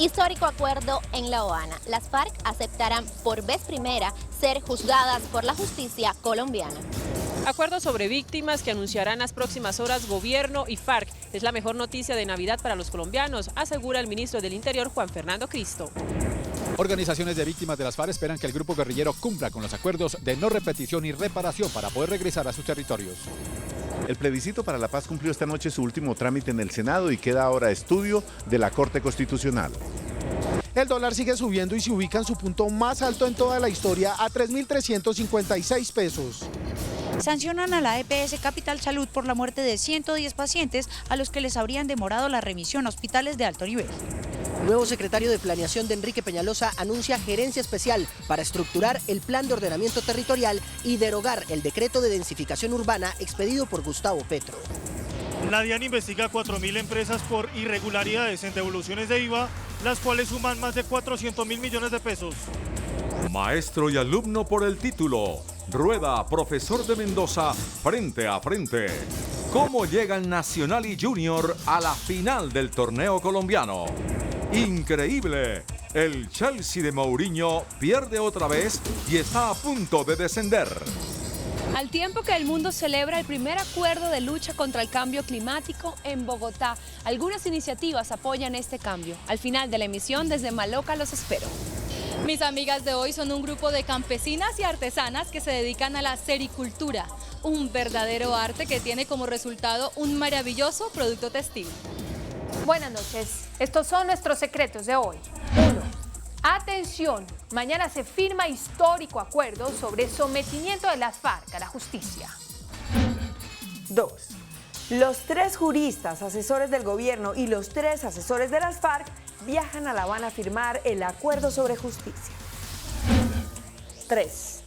Histórico acuerdo en La Habana. Las FARC aceptarán por vez primera ser juzgadas por la justicia colombiana. Acuerdo sobre víctimas que anunciarán las próximas horas gobierno y FARC. Es la mejor noticia de Navidad para los colombianos, asegura el ministro del Interior, Juan Fernando Cristo. Organizaciones de víctimas de las FARC esperan que el grupo guerrillero cumpla con los acuerdos de no repetición y reparación para poder regresar a sus territorios. El plebiscito para la paz cumplió esta noche su último trámite en el Senado y queda ahora a estudio de la Corte Constitucional. El dólar sigue subiendo y se ubica en su punto más alto en toda la historia a 3.356 pesos. Sancionan a la EPS Capital Salud por la muerte de 110 pacientes a los que les habrían demorado la remisión a hospitales de alto nivel. El nuevo secretario de Planeación de Enrique Peñalosa anuncia gerencia especial para estructurar el plan de ordenamiento territorial y derogar el decreto de densificación urbana expedido por Gustavo Petro. La DIAN investiga 4.000 empresas por irregularidades en devoluciones de IVA, las cuales suman más de 400.000 millones de pesos. Maestro y alumno por el título. Rueda profesor de Mendoza frente a frente. ¿Cómo llegan Nacional y Junior a la final del torneo colombiano? ¡Increíble! El Chelsea de Mourinho pierde otra vez y está a punto de descender. Al tiempo que el mundo celebra el primer acuerdo de lucha contra el cambio climático en Bogotá, algunas iniciativas apoyan este cambio. Al final de la emisión, desde Maloca los espero. Mis amigas de hoy son un grupo de campesinas y artesanas que se dedican a la sericultura, un verdadero arte que tiene como resultado un maravilloso producto textil. Buenas noches, estos son nuestros secretos de hoy. 1. Atención, mañana se firma histórico acuerdo sobre sometimiento de las FARC a la justicia. 2. Los 3 juristas, asesores del gobierno y los 3 asesores de las FARC viajan a La Habana a firmar el acuerdo sobre justicia. 3.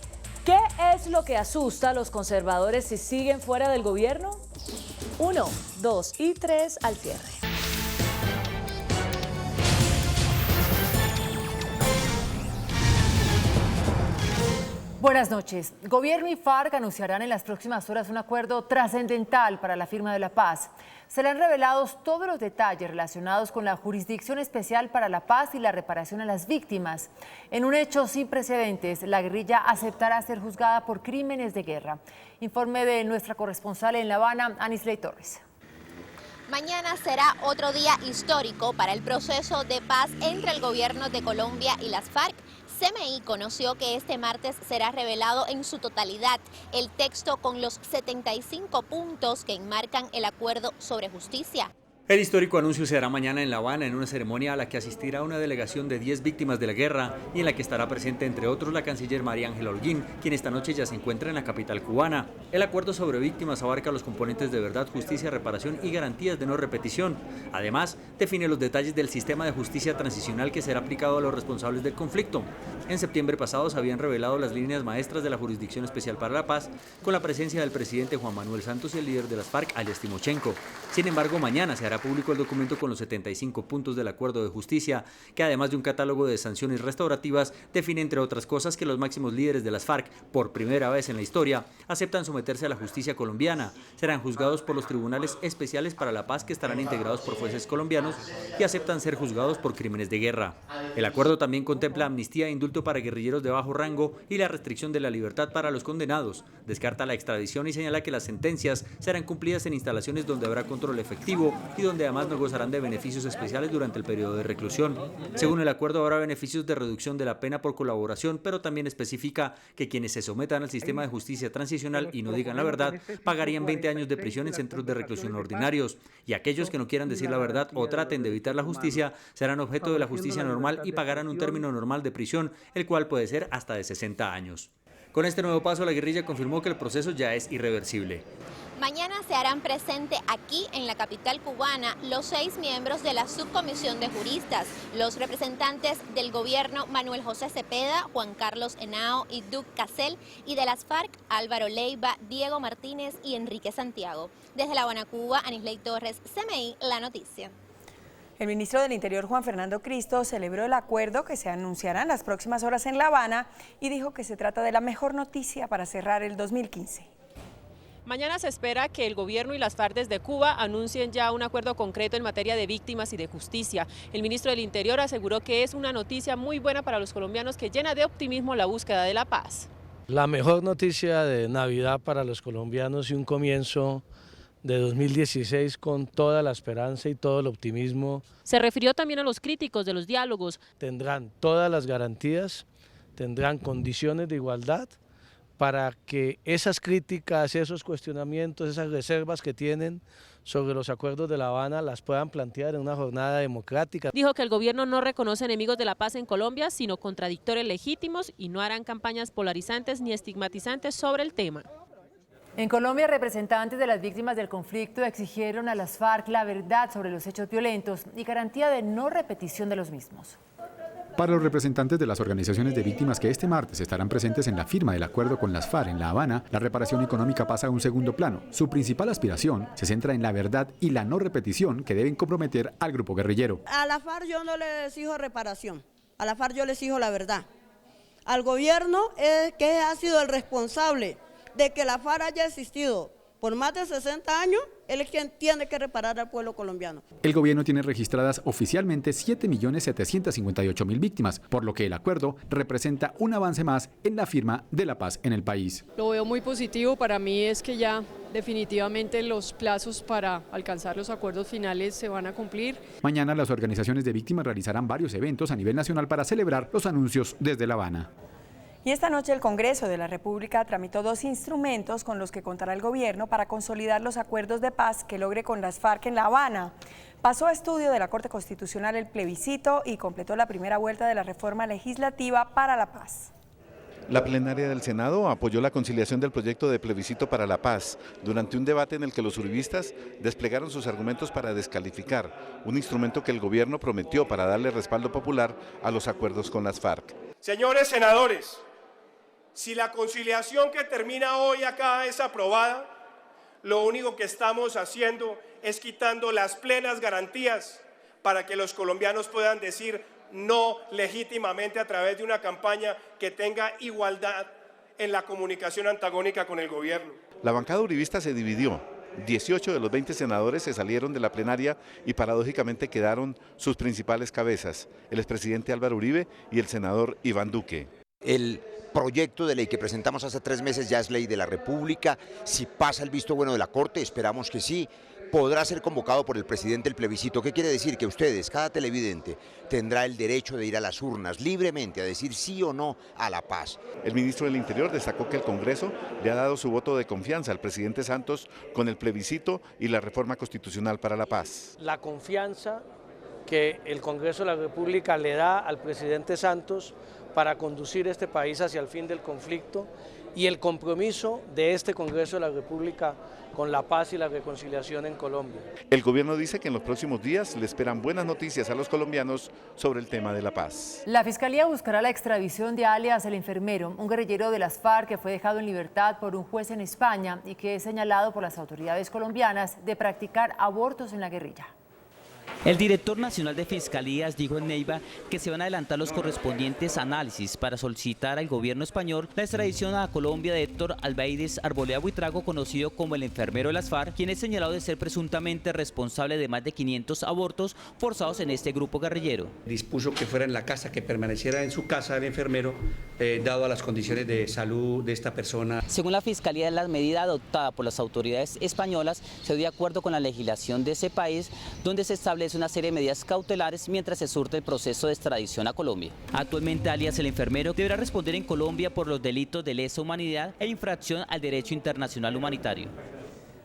¿Qué es lo que asusta a los conservadores si siguen fuera del gobierno? 1, 2 y 3 al cierre. Buenas noches. Gobierno y FARC anunciarán en las próximas horas un acuerdo trascendental para la firma de la paz. Serán revelados todos los detalles relacionados con la Jurisdicción Especial para la Paz y la reparación a las víctimas. En un hecho sin precedentes, la guerrilla aceptará ser juzgada por crímenes de guerra. Informe de nuestra corresponsal en La Habana, Anisley Torres. Mañana será otro día histórico para el proceso de paz entre el gobierno de Colombia y las FARC. CMI conoció que este martes será revelado en su totalidad el texto con los 75 puntos que enmarcan el acuerdo sobre justicia. El histórico anuncio se hará mañana en La Habana en una ceremonia a la que asistirá una delegación de 10 víctimas de la guerra y en la que estará presente entre otros la canciller María Ángela Holguín, quien esta noche ya se encuentra en la capital cubana. El acuerdo sobre víctimas abarca los componentes de verdad, justicia, reparación y garantías de no repetición. Además, define los detalles del sistema de justicia transicional que será aplicado a los responsables del conflicto. En septiembre pasado se habían revelado las líneas maestras de la Jurisdicción Especial para la Paz, con la presencia del presidente Juan Manuel Santos y el líder de las FARC, alias Timochenko. Sin embargo, mañana se hará público el documento con los 75 puntos del acuerdo de justicia, que además de un catálogo de sanciones restaurativas, define entre otras cosas que los máximos líderes de las FARC, por primera vez en la historia, aceptan someterse a la justicia colombiana, serán juzgados por los tribunales especiales para la paz que estarán integrados por jueces colombianos y aceptan ser juzgados por crímenes de guerra. El acuerdo también contempla amnistía e indulto para guerrilleros de bajo rango y la restricción de la libertad para los condenados, descarta la extradición y señala que las sentencias serán cumplidas en instalaciones donde habrá control efectivo y donde además no gozarán de beneficios especiales durante el periodo de reclusión. Según el acuerdo, habrá beneficios de reducción de la pena por colaboración, pero también especifica que quienes se sometan al sistema de justicia transicional y no digan la verdad pagarían 20 años de prisión en centros de reclusión ordinarios, y aquellos que no quieran decir la verdad o traten de evitar la justicia serán objeto de la justicia normal y pagarán un término normal de prisión, el cual puede ser hasta de 60 años. Con este nuevo paso, la guerrilla confirmó que el proceso ya es irreversible. Mañana se harán presente aquí en la capital cubana los 6 miembros de la subcomisión de juristas, los representantes del gobierno Manuel José Cepeda, Juan Carlos Henao y Duc Casel, y de las FARC Álvaro Leiva, Diego Martínez y Enrique Santiago. Desde La Habana, Cuba, Anisley Torres, CMI, La Noticia. El ministro del Interior, Juan Fernando Cristo, celebró el acuerdo que se anunciará en las próximas horas en La Habana y dijo que se trata de la mejor noticia para cerrar el 2015. Mañana se espera que el gobierno y las FARC desde Cuba anuncien ya un acuerdo concreto en materia de víctimas y de justicia. El ministro del Interior aseguró que es una noticia muy buena para los colombianos que llena de optimismo la búsqueda de la paz. La mejor noticia de Navidad para los colombianos y un comienzo de 2016 con toda la esperanza y todo el optimismo. Se refirió también a los críticos de los diálogos. Tendrán todas las garantías, tendrán condiciones de igualdad para que esas críticas, esos cuestionamientos, esas reservas que tienen sobre los acuerdos de La Habana las puedan plantear en una jornada democrática. Dijo que el gobierno no reconoce enemigos de la paz en Colombia, sino contradictores legítimos y no harán campañas polarizantes ni estigmatizantes sobre el tema. En Colombia, representantes de las víctimas del conflicto exigieron a las FARC la verdad sobre los hechos violentos y garantía de no repetición de los mismos. Para los representantes de las organizaciones de víctimas que este martes estarán presentes en la firma del acuerdo con las FARC en La Habana, la reparación económica pasa a un segundo plano. Su principal aspiración se centra en la verdad y la no repetición que deben comprometer al grupo guerrillero. A la FARC yo no les exijo reparación, a la FARC yo les exijo la verdad. Al gobierno que ha sido el responsable de que la FARC haya existido por más de 60 años, él es quien tiene que reparar al pueblo colombiano. El gobierno tiene registradas oficialmente 7.758.000 víctimas, por lo que el acuerdo representa un avance más en la firma de la paz en el país. Lo veo muy positivo, para mí es que ya definitivamente los plazos para alcanzar los acuerdos finales se van a cumplir. Mañana las organizaciones de víctimas realizarán varios eventos a nivel nacional para celebrar los anuncios desde La Habana. Y esta noche el Congreso de la República tramitó 2 instrumentos con los que contará el gobierno para consolidar los acuerdos de paz que logre con las FARC en La Habana. Pasó a estudio de la Corte Constitucional el plebiscito y completó la primera vuelta de la reforma legislativa para la paz. La plenaria del Senado apoyó la conciliación del proyecto de plebiscito para la paz durante un debate en el que los uribistas desplegaron sus argumentos para descalificar un instrumento que el gobierno prometió para darle respaldo popular a los acuerdos con las FARC. Señores senadores, si la conciliación que termina hoy acá es aprobada, lo único que estamos haciendo es quitando las plenas garantías para que los colombianos puedan decir no legítimamente a través de una campaña que tenga igualdad en la comunicación antagónica con el gobierno. La bancada uribista se dividió. 18 de los 20 senadores se salieron de la plenaria y paradójicamente quedaron sus principales cabezas, el expresidente Álvaro Uribe y el senador Iván Duque. El proyecto de ley que presentamos hace 3 meses ya es ley de la República. Si pasa el visto bueno de la Corte, esperamos que sí, podrá ser convocado por el presidente el plebiscito. ¿Qué quiere decir? Que ustedes, cada televidente, tendrá el derecho de ir a las urnas libremente a decir sí o no a la paz. El ministro del Interior destacó que el Congreso le ha dado su voto de confianza al presidente Santos con el plebiscito y la reforma constitucional para la paz. La confianza que el Congreso de la República le da al presidente Santos para conducir este país hacia el fin del conflicto y el compromiso de este Congreso de la República con la paz y la reconciliación en Colombia. El gobierno dice que en los próximos días le esperan buenas noticias a los colombianos sobre el tema de la paz. La Fiscalía buscará la extradición de alias El Enfermero, un guerrillero de las FARC que fue dejado en libertad por un juez en España y que es señalado por las autoridades colombianas de practicar abortos en la guerrilla. El director nacional de Fiscalías dijo en Neiva que se van a adelantar los correspondientes análisis para solicitar al gobierno español la extradición a Colombia de Héctor Albaides Arboleda Buitrago, conocido como el enfermero de las FARC, quien es señalado de ser presuntamente responsable de más de 500 abortos forzados en este grupo guerrillero. Dispuso que fuera en la casa, que permaneciera en su casa el enfermero, dado a las condiciones de salud de esta persona. Según la Fiscalía, la medida adoptada por las autoridades españolas se dio de acuerdo con la legislación de ese país, donde se establece una serie de medidas cautelares mientras se surte el proceso de extradición a Colombia. Actualmente, alias El Enfermero deberá responder en Colombia por los delitos de lesa humanidad e infracción al derecho internacional humanitario.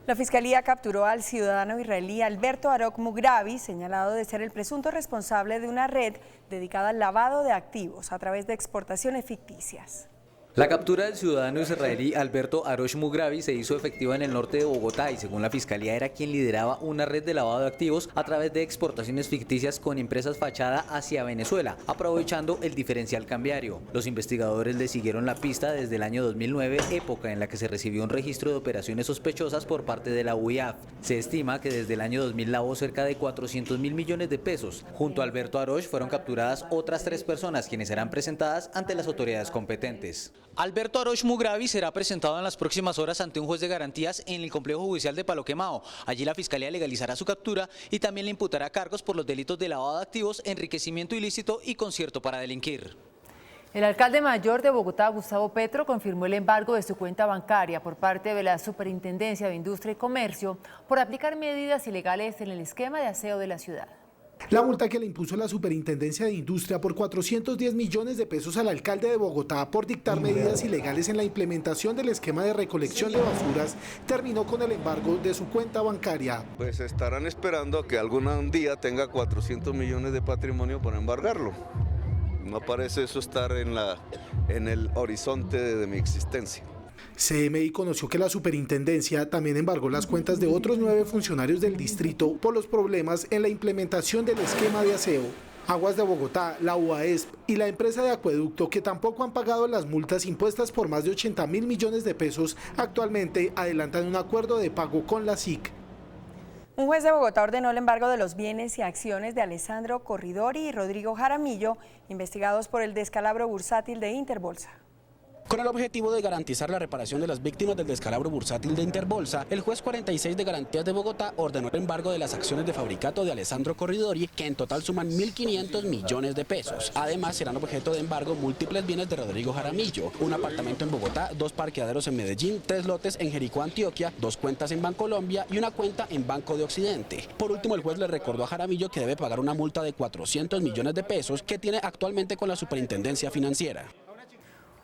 La Fiscalía capturó al ciudadano israelí Alberto Arok Mugrabi, señalado de ser el presunto responsable de una red dedicada al lavado de activos a través de exportaciones ficticias. La captura del ciudadano israelí Alberto Arosh Mugrabi se hizo efectiva en el norte de Bogotá y según la Fiscalía era quien lideraba una red de lavado de activos a través de exportaciones ficticias con empresas fachada hacia Venezuela, aprovechando el diferencial cambiario. Los investigadores le siguieron la pista desde el año 2009, época en la que se recibió un registro de operaciones sospechosas por parte de la UIAF. Se estima que desde el año 2000 lavó cerca de 400.000 millones de pesos. Junto a Alberto Arosh fueron capturadas otras 3 personas quienes serán presentadas ante las autoridades competentes. Alberto Aroch Mugravi será presentado en las próximas horas ante un juez de garantías en el complejo judicial de Palo Quemado. Allí la fiscalía legalizará su captura y también le imputará cargos por los delitos de lavado de activos, enriquecimiento ilícito y concierto para delinquir. El alcalde mayor de Bogotá, Gustavo Petro, confirmó el embargo de su cuenta bancaria por parte de la Superintendencia de Industria y Comercio por aplicar medidas ilegales en el esquema de aseo de la ciudad. La multa que le impuso la Superintendencia de Industria por 410 millones de pesos al alcalde de Bogotá por dictar medidas ilegales en la implementación del esquema de recolección de basuras terminó con el embargo de su cuenta bancaria. Pues estarán esperando a que algún día tenga 400 millones de patrimonio para embargarlo. No parece eso estar en el horizonte de mi existencia. CMI conoció que la superintendencia también embargó las cuentas de otros 9 funcionarios del distrito por los problemas en la implementación del esquema de aseo. Aguas de Bogotá, la UAESP y la empresa de acueducto, que tampoco han pagado las multas impuestas por más de 80.000 millones de pesos, actualmente adelantan un acuerdo de pago con la SIC. Un juez de Bogotá ordenó el embargo de los bienes y acciones de Alessandro Corridori y Rodrigo Jaramillo, investigados por el descalabro bursátil de Interbolsa. Con el objetivo de garantizar la reparación de las víctimas del descalabro bursátil de Interbolsa, el juez 46 de Garantías de Bogotá ordenó el embargo de las acciones de fabricato de Alessandro Corridori, que en total suman 1.500 millones de pesos. Además, serán objeto de embargo múltiples bienes de Rodrigo Jaramillo: un apartamento en Bogotá, 2 parqueaderos en Medellín, 3 lotes en Jericó, Antioquia, 2 cuentas en Bancolombia y una cuenta en Banco de Occidente. Por último, el juez le recordó a Jaramillo que debe pagar una multa de 400 millones de pesos que tiene actualmente con la Superintendencia Financiera.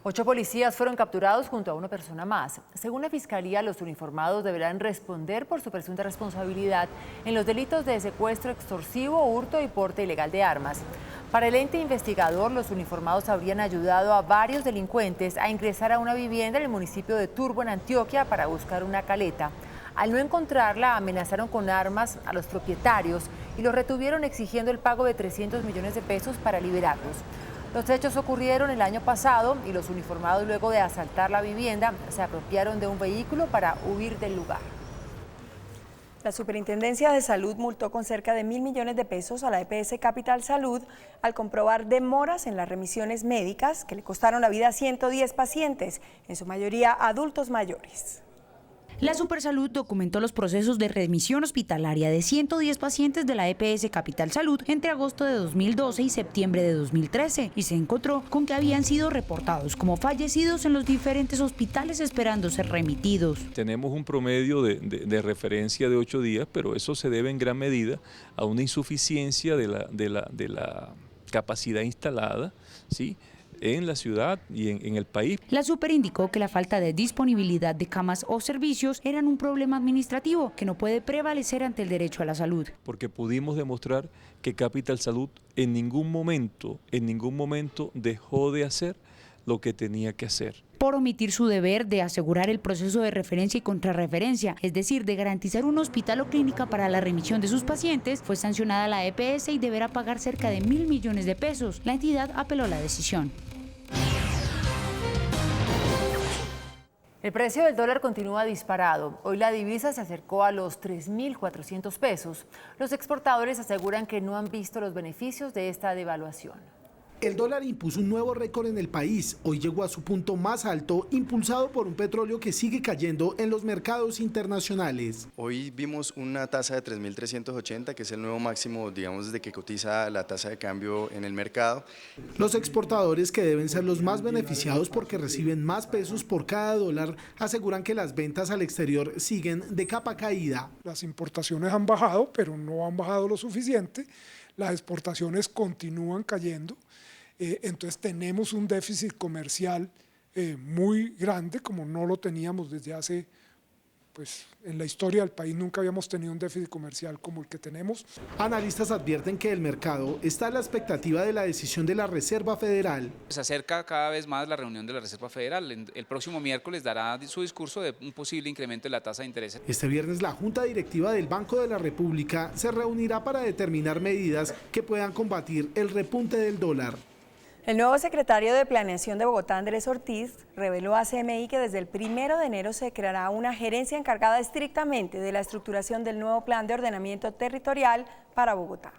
8 policías fueron capturados junto a una persona más. Según la Fiscalía, los uniformados deberán responder por su presunta responsabilidad en los delitos de secuestro extorsivo, hurto y porte ilegal de armas. Para el ente investigador, los uniformados habrían ayudado a varios delincuentes a ingresar a una vivienda en el municipio de Turbo, en Antioquia, para buscar una caleta. Al no encontrarla, amenazaron con armas a los propietarios y los retuvieron exigiendo el pago de 300 millones de pesos para liberarlos. Los hechos ocurrieron el año pasado y los uniformados, luego de asaltar la vivienda, se apropiaron de un vehículo para huir del lugar. La Superintendencia de Salud multó con cerca de 1.000 millones de pesos a la EPS Capital Salud al comprobar demoras en las remisiones médicas que le costaron la vida a 110 pacientes, en su mayoría adultos mayores. La Supersalud documentó los procesos de remisión hospitalaria de 110 pacientes de la EPS Capital Salud entre agosto de 2012 y septiembre de 2013 y se encontró con que habían sido reportados como fallecidos en los diferentes hospitales esperando ser remitidos. Tenemos un promedio de referencia de 8 días, pero eso se debe en gran medida a una insuficiencia de la capacidad instalada, ¿sí?, en la ciudad y en el país. La Super indicó que la falta de disponibilidad de camas o servicios eran un problema administrativo que no puede prevalecer ante el derecho a la salud. Porque pudimos demostrar que Capital Salud en ningún momento dejó de hacer lo que tenía que hacer. Por omitir su deber de asegurar el proceso de referencia y contrarreferencia, es decir, de garantizar un hospital o clínica para la remisión de sus pacientes, fue sancionada la EPS y deberá pagar cerca de 1.000 millones de pesos. La entidad apeló la decisión. El precio del dólar continúa disparado. Hoy la divisa se acercó a los 3.400 pesos. Los exportadores aseguran que no han visto los beneficios de esta devaluación. El dólar impuso un nuevo récord en el país. Hoy llegó a su punto más alto, impulsado por un petróleo que sigue cayendo en los mercados internacionales. Hoy vimos una tasa de 3.380, que es el nuevo máximo, digamos, desde que cotiza la tasa de cambio en el mercado. Los exportadores, que deben ser los más beneficiados porque reciben más pesos por cada dólar, aseguran que las ventas al exterior siguen de capa caída. Las importaciones han bajado, pero no han bajado lo suficiente. Las exportaciones continúan cayendo. Entonces tenemos un déficit comercial muy grande, como no lo teníamos desde hace, en la historia del país nunca habíamos tenido un déficit comercial como el que tenemos. Analistas advierten que el mercado está a la expectativa de la decisión de la Reserva Federal. Se acerca cada vez más la reunión de la Reserva Federal. El próximo miércoles dará su discurso de un posible incremento de la tasa de interés. Este viernes la Junta Directiva del Banco de la República se reunirá para determinar medidas que puedan combatir el repunte del dólar. El nuevo secretario de Planeación de Bogotá, Andrés Ortiz, reveló a CMI que desde el 1 de enero se creará una gerencia encargada estrictamente de la estructuración del nuevo plan de ordenamiento territorial para Bogotá.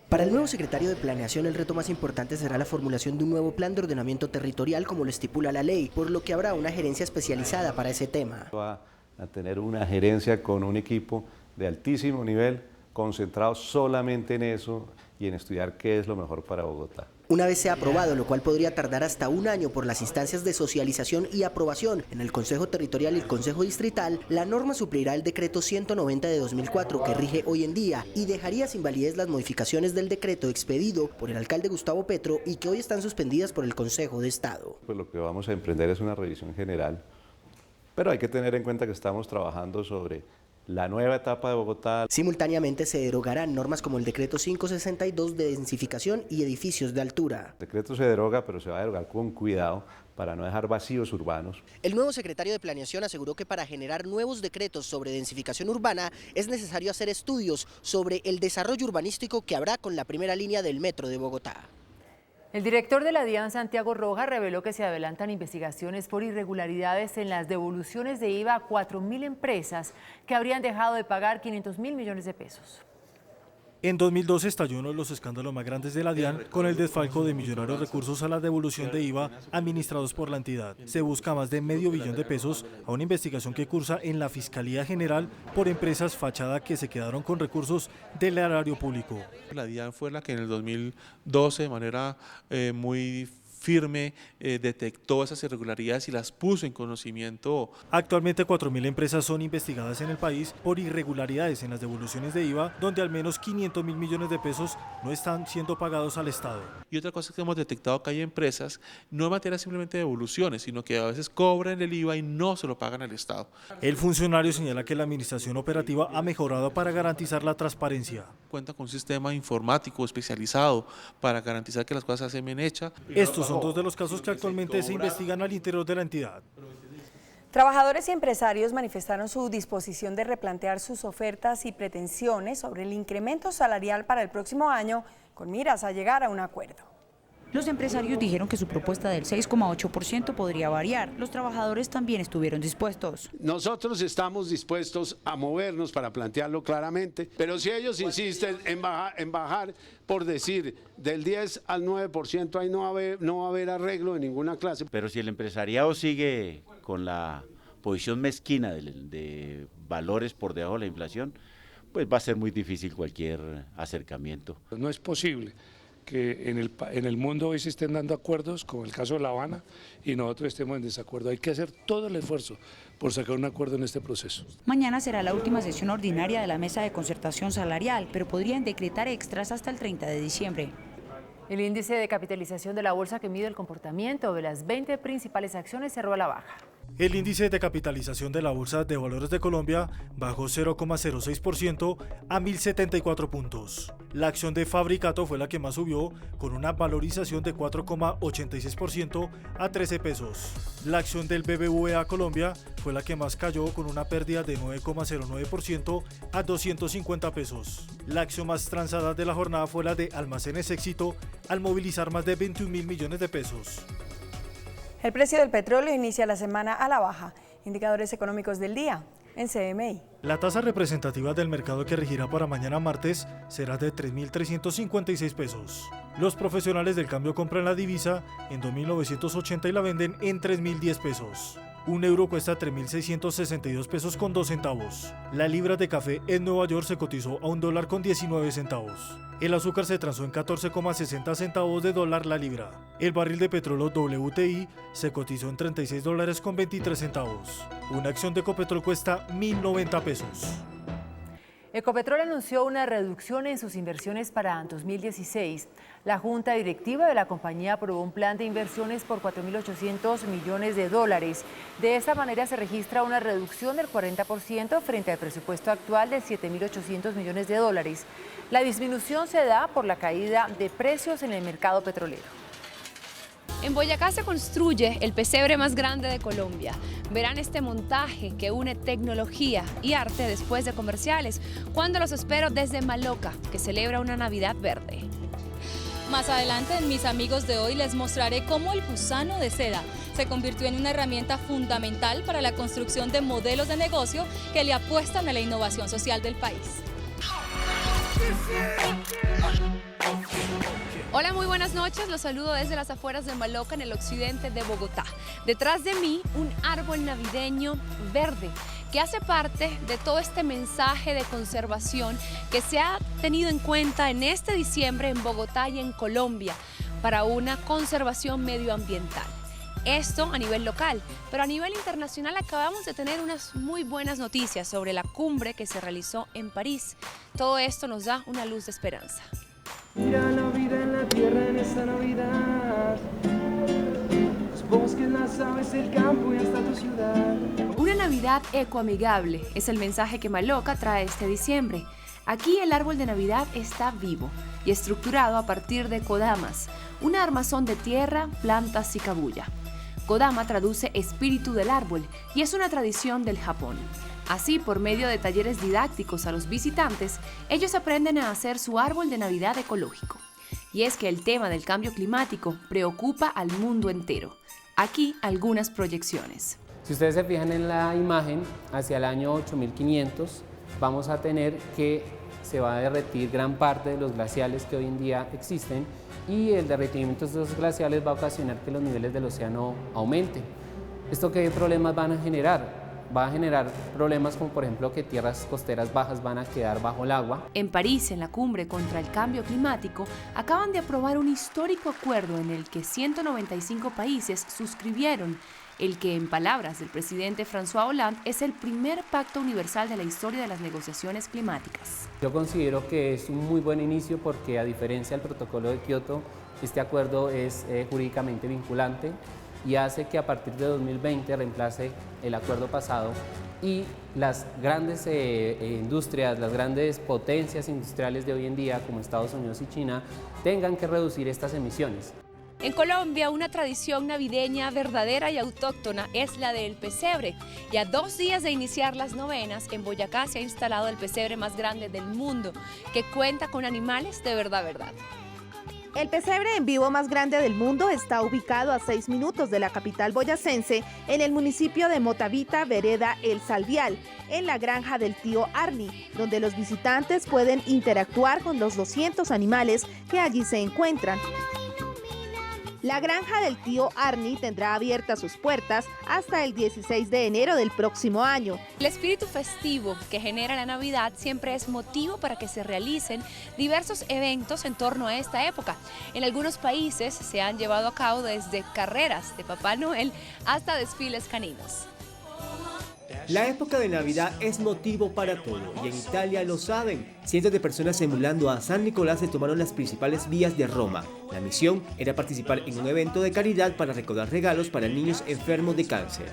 Para el nuevo secretario de Planeación, el reto más importante será la formulación de un nuevo plan de ordenamiento territorial como lo estipula la ley, por lo que habrá una gerencia especializada para ese tema. Va a tener una gerencia con un equipo de altísimo nivel, concentrado solamente en eso y en estudiar qué es lo mejor para Bogotá. Una vez sea aprobado, lo cual podría tardar hasta un año por las instancias de socialización y aprobación en el Consejo Territorial y el Consejo Distrital, la norma suplirá el decreto 190 de 2004 que rige hoy en día y dejaría sin validez las modificaciones del decreto expedido por el alcalde Gustavo Petro y que hoy están suspendidas por el Consejo de Estado. Pues lo que vamos a emprender es una revisión general, pero hay que tener en cuenta que estamos trabajando sobre la nueva etapa de Bogotá. Simultáneamente se derogarán normas como el decreto 562 de densificación y edificios de altura. El decreto se deroga, pero se va a derogar con cuidado para no dejar vacíos urbanos. El nuevo secretario de Planeación aseguró que para generar nuevos decretos sobre densificación urbana es necesario hacer estudios sobre el desarrollo urbanístico que habrá con la primera línea del metro de Bogotá. El director de la DIAN, Santiago Rojas, reveló que se adelantan investigaciones por irregularidades en las devoluciones de IVA a 4.000 empresas que habrían dejado de pagar 500.000 millones de pesos. En 2012 estalló uno de los escándalos más grandes de la DIAN con el desfalco de millonarios recursos a la devolución de IVA administrados por la entidad. Se busca más de $500 millones a una investigación que cursa en la Fiscalía General por empresas fachada que se quedaron con recursos del erario público. La DIAN fue la que en el 2012 de manera muy firme detectó esas irregularidades y las puso en conocimiento. Actualmente 4.000 empresas son investigadas en el país por irregularidades en las devoluciones de IVA, donde al menos 500.000 millones de pesos no están siendo pagados al Estado. Y otra cosa que hemos detectado que hay empresas, no en materia simplemente de devoluciones, sino que a veces cobran el IVA y no se lo pagan al Estado. El funcionario señala que la administración operativa ha mejorado para garantizar la transparencia. Cuenta con un sistema informático especializado para garantizar que las cosas se hacen bien hechas. Estos son dos de los casos que actualmente se investigan al interior de la entidad. Trabajadores y empresarios manifestaron su disposición de replantear sus ofertas y pretensiones sobre el incremento salarial para el próximo año, con miras a llegar a un acuerdo. Los empresarios dijeron que su propuesta del 6,8% podría variar. Los trabajadores también estuvieron dispuestos. Nosotros estamos dispuestos a movernos para plantearlo claramente, pero si ellos insisten en bajar, por decir, del 10 al 9%, ahí no va a haber arreglo de ninguna clase. Pero si el empresariado sigue con la posición mezquina de valores por debajo de la inflación, pues va a ser muy difícil cualquier acercamiento. No es posible que en el mundo hoy se estén dando acuerdos, como el caso de La Habana, y nosotros estemos en desacuerdo. Hay que hacer todo el esfuerzo por sacar un acuerdo en este proceso. Mañana será la última sesión ordinaria de la Mesa de Concertación Salarial, pero podrían decretar extras hasta el 30 de diciembre. El índice de capitalización de la bolsa que mide el comportamiento de las 20 principales acciones cerró a la baja. El índice de capitalización de la Bolsa de Valores de Colombia bajó 0,06% a 1.074 puntos. La acción de Fabricato fue la que más subió, con una valorización de 4,86% a 13 pesos. La acción del BBVA Colombia fue la que más cayó, con una pérdida de 9,09% a 250 pesos. La acción más transada de la jornada fue la de Almacenes Éxito, al movilizar más de 21.000 millones de pesos. El precio del petróleo inicia la semana a la baja. Indicadores económicos del día en CMI. La tasa representativa del mercado que regirá para mañana martes será de 3.356 pesos. Los profesionales del cambio compran la divisa en 2.980 y la venden en 3.010 pesos. Un euro cuesta 3.662 pesos con 2 centavos. La libra de café en Nueva York se cotizó a $1 con 19 centavos. El azúcar se transó en 14,60 centavos de dólar la libra. El barril de petróleo WTI se cotizó en $36 con 23 centavos. Una acción de Ecopetrol cuesta 1.090 pesos. Ecopetrol anunció una reducción en sus inversiones para 2016. La junta directiva de la compañía aprobó un plan de inversiones por $4.800 millones. De esta manera se registra una reducción del 40% frente al presupuesto actual de $7.800 millones. La disminución se da por la caída de precios en el mercado petrolero. En Boyacá se construye el pesebre más grande de Colombia. Verán este montaje que une tecnología y arte después de comerciales, cuando los espero desde Maloca, que celebra una Navidad verde. Más adelante en Mis Amigos de hoy les mostraré cómo el gusano de seda se convirtió en una herramienta fundamental para la construcción de modelos de negocio que le apuestan a la innovación social del país. Hola, muy buenas noches. Los saludo desde las afueras de Maloca, en el occidente de Bogotá. Detrás de mí, un árbol navideño verde que hace parte de todo este mensaje de conservación que se ha tenido en cuenta en este diciembre en Bogotá y en Colombia para una conservación medioambiental. Esto a nivel local, pero a nivel internacional acabamos de tener unas muy buenas noticias sobre la cumbre que se realizó en París. Todo esto nos da una luz de esperanza. Mira la vida en la tierra en esta Navidad. Los bosques, las aves, el campo y hasta tu ciudad. Una Navidad ecoamigable es el mensaje que Maloca trae este diciembre. Aquí el árbol de Navidad está vivo y estructurado a partir de kodamas, una armazón de tierra, plantas y cabuya. Kodama traduce espíritu del árbol y es una tradición del Japón. Así, por medio de talleres didácticos a los visitantes, ellos aprenden a hacer su árbol de Navidad ecológico. Y es que el tema del cambio climático preocupa al mundo entero. Aquí algunas proyecciones. Si ustedes se fijan en la imagen, hacia el año 8500 vamos a tener que se va a derretir gran parte de los glaciales que hoy en día existen, y el derretimiento de esos glaciales va a ocasionar que los niveles del océano aumenten. ¿Esto qué problemas van a generar? Va a generar problemas como por ejemplo que tierras costeras bajas van a quedar bajo el agua. En París, en la cumbre contra el cambio climático, acaban de aprobar un histórico acuerdo en el que 195 países suscribieron, el que en palabras del presidente François Hollande es el primer pacto universal de la historia de las negociaciones climáticas. Yo considero que es un muy buen inicio porque, a diferencia del protocolo de Kioto, este acuerdo es jurídicamente vinculante y hace que a partir de 2020 reemplace el acuerdo pasado y las grandes industrias, las grandes potencias industriales de hoy en día, como Estados Unidos y China, tengan que reducir estas emisiones. En Colombia, una tradición navideña verdadera y autóctona es la del pesebre. Y a 2 días de iniciar las novenas, en Boyacá se ha instalado el pesebre más grande del mundo, que cuenta con animales de verdad. El pesebre en vivo más grande del mundo está ubicado a 6 minutos de la capital boyacense, en el municipio de Motavita, vereda El Salvial, en la granja del tío Arni, donde los visitantes pueden interactuar con los 200 animales que allí se encuentran. La granja del tío Arni tendrá abiertas sus puertas hasta el 16 de enero del próximo año. El espíritu festivo que genera la Navidad siempre es motivo para que se realicen diversos eventos en torno a esta época. En algunos países se han llevado a cabo desde carreras de Papá Noel hasta desfiles caninos. La época de Navidad es motivo para todo, y en Italia lo saben. Cientos de personas emulando a San Nicolás se tomaron las principales vías de Roma. La misión era participar en un evento de caridad para recaudar regalos para niños enfermos de cáncer.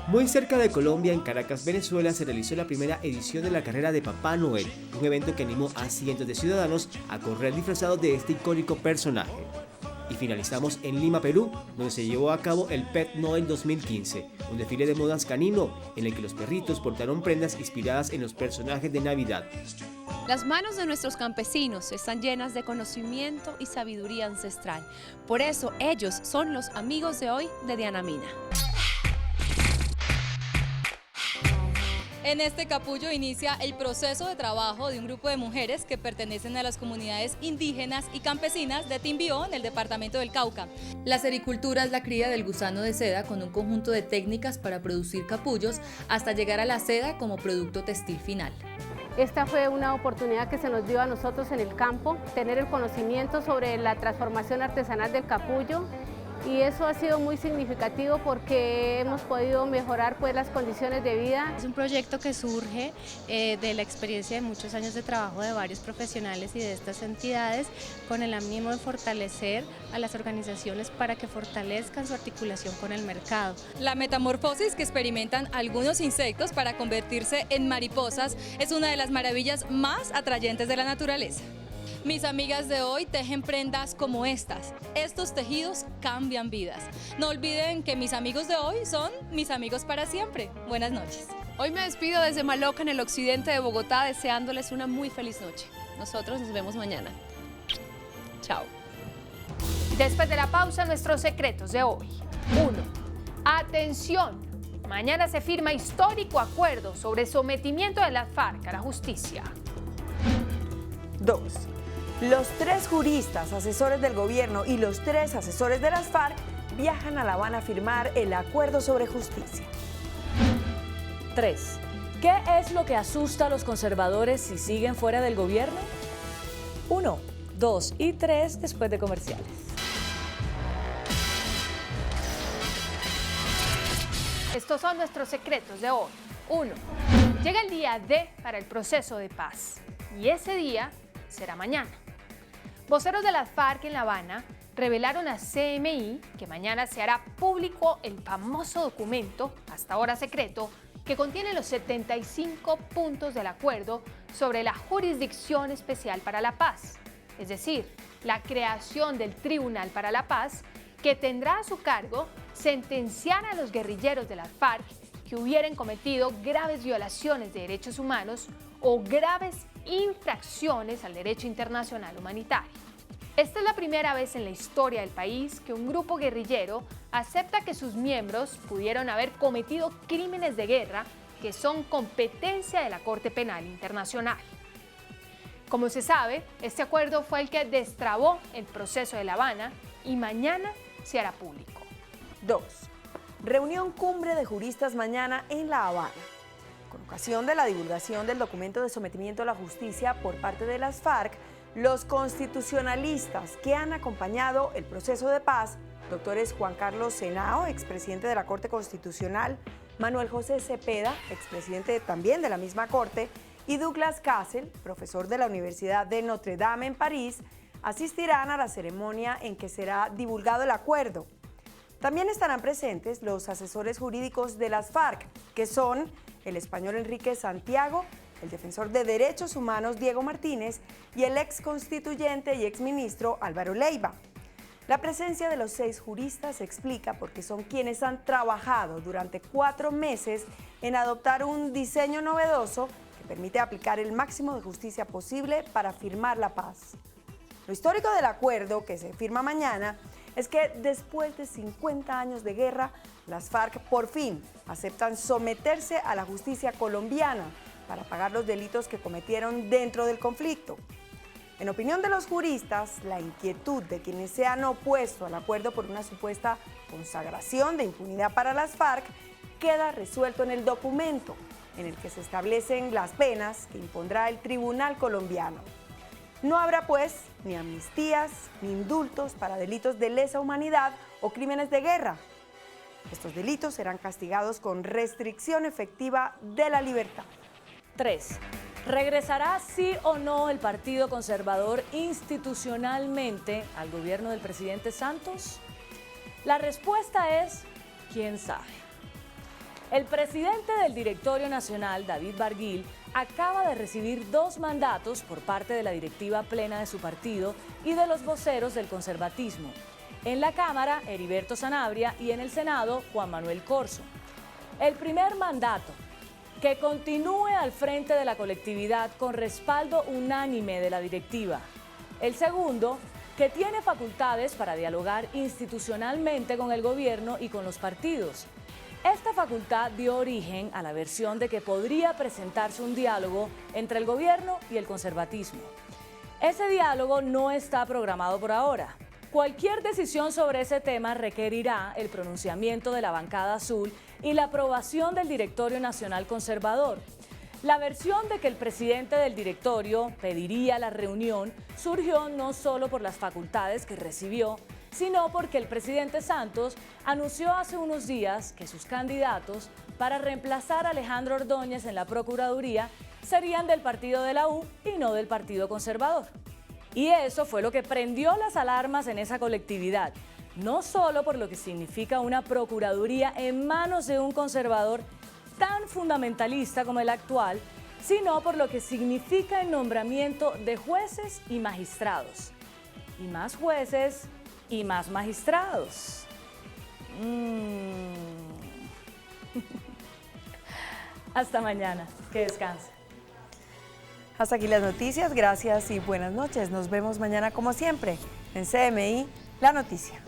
Muy cerca de Colombia, en Caracas, Venezuela, se realizó la primera edición de la carrera de Papá Noel, un evento que animó a cientos de ciudadanos a correr disfrazados de este icónico personaje. Y finalizamos en Lima, Perú, donde se llevó a cabo el Pet Noel 2015, un desfile de modas canino en el que los perritos portaron prendas inspiradas en los personajes de Navidad. Las manos de nuestros campesinos están llenas de conocimiento y sabiduría ancestral. Por eso ellos son los amigos de hoy de Diana Mina. En este capullo inicia el proceso de trabajo de un grupo de mujeres que pertenecen a las comunidades indígenas y campesinas de Timbió, en el departamento del Cauca. La sericultura es la cría del gusano de seda con un conjunto de técnicas para producir capullos hasta llegar a la seda como producto textil final. Esta fue una oportunidad que se nos dio a nosotros en el campo, tener el conocimiento sobre la transformación artesanal del capullo, y eso ha sido muy significativo porque hemos podido mejorar las condiciones de vida. Es un proyecto que surge de la experiencia de muchos años de trabajo de varios profesionales y de estas entidades, con el ánimo de fortalecer a las organizaciones para que fortalezcan su articulación con el mercado. La metamorfosis que experimentan algunos insectos para convertirse en mariposas es una de las maravillas más atrayentes de la naturaleza. Mis amigas de hoy tejen prendas como estas. Estos tejidos cambian vidas. No olviden que mis amigos de hoy son mis amigos para siempre. Buenas noches. Hoy me despido desde Maloca, en el occidente de Bogotá, deseándoles una muy feliz noche. Nosotros nos vemos mañana. Chao. Después de la pausa, nuestros secretos de hoy. 1. Atención. Mañana se firma histórico acuerdo sobre sometimiento de las FARC a la justicia. 2. Los 3 juristas, asesores del gobierno y los 3 asesores de las FARC viajan a La Habana a firmar el acuerdo sobre justicia. 3. ¿Qué es lo que asusta a los conservadores si siguen fuera del gobierno? 1, 2 y 3 después de comerciales. Estos son nuestros secretos de hoy. 1. Llega el día D para el proceso de paz y ese día será mañana. Voceros de las FARC en La Habana revelaron a CMI que mañana se hará público el famoso documento, hasta ahora secreto, que contiene los 75 puntos del acuerdo sobre la Jurisdicción Especial para la Paz, es decir, la creación del Tribunal para la Paz, que tendrá a su cargo sentenciar a los guerrilleros de las FARC que hubieran cometido graves violaciones de derechos humanos o graves infracciones al derecho internacional humanitario. Esta es la primera vez en la historia del país que un grupo guerrillero acepta que sus miembros pudieron haber cometido crímenes de guerra que son competencia de la Corte Penal Internacional. Como se sabe, este acuerdo fue el que destrabó el proceso de La Habana y mañana se hará público. 2. Reunión cumbre de juristas mañana en La Habana. Con ocasión de la divulgación del documento de sometimiento a la justicia por parte de las FARC, los constitucionalistas que han acompañado el proceso de paz, doctores Juan Carlos Henao, expresidente de la Corte Constitucional, Manuel José Cepeda, expresidente también de la misma Corte, y Douglas Castle, profesor de la Universidad de Notre Dame en París, asistirán a la ceremonia en que será divulgado el acuerdo. También estarán presentes los asesores jurídicos de las FARC, que son el español Enrique Santiago, el defensor de derechos humanos Diego Martínez y el ex constituyente y exministro Álvaro Leiva. La presencia de los 6 juristas explica porque son quienes han trabajado durante 4 meses en adoptar un diseño novedoso que permite aplicar el máximo de justicia posible para firmar la paz. Lo histórico del acuerdo que se firma mañana es que después de 50 años de guerra, las FARC por fin aceptan someterse a la justicia colombiana para pagar los delitos que cometieron dentro del conflicto. En opinión de los juristas, la inquietud de quienes se han opuesto al acuerdo por una supuesta consagración de impunidad para las FARC queda resuelto en el documento, en el que se establecen las penas que impondrá el Tribunal colombiano. No habrá, pues, ni amnistías ni indultos para delitos de lesa humanidad o crímenes de guerra. Estos delitos serán castigados con restricción efectiva de la libertad. 3. ¿Regresará sí o no el Partido Conservador institucionalmente al gobierno del presidente Santos? La respuesta es, ¿quién sabe? El presidente del Directorio Nacional, David Barguil, acaba de recibir 2 mandatos por parte de la directiva plena de su partido y de los voceros del conservatismo. En la Cámara, Heriberto Sanabria, y en el Senado, Juan Manuel Corzo. El primer mandato, que continúe al frente de la colectividad con respaldo unánime de la directiva. El segundo, que tiene facultades para dialogar institucionalmente con el gobierno y con los partidos. Esta facultad dio origen a la versión de que podría presentarse un diálogo entre el gobierno y el conservatismo. Ese diálogo no está programado por ahora. Cualquier decisión sobre ese tema requerirá el pronunciamiento de la bancada azul y la aprobación del Directorio Nacional Conservador. La versión de que el presidente del directorio pediría la reunión surgió no solo por las facultades que recibió, sino porque el presidente Santos anunció hace unos días que sus candidatos para reemplazar a Alejandro Ordóñez en la Procuraduría serían del partido de la U y no del Partido Conservador. Y eso fue lo que prendió las alarmas en esa colectividad, no solo por lo que significa una Procuraduría en manos de un conservador tan fundamentalista como el actual, sino por lo que significa el nombramiento de jueces y magistrados. Y más jueces y más magistrados. Hasta mañana, que descanse. Hasta aquí las noticias, gracias y buenas noches. Nos vemos mañana como siempre en CMI, La Noticia.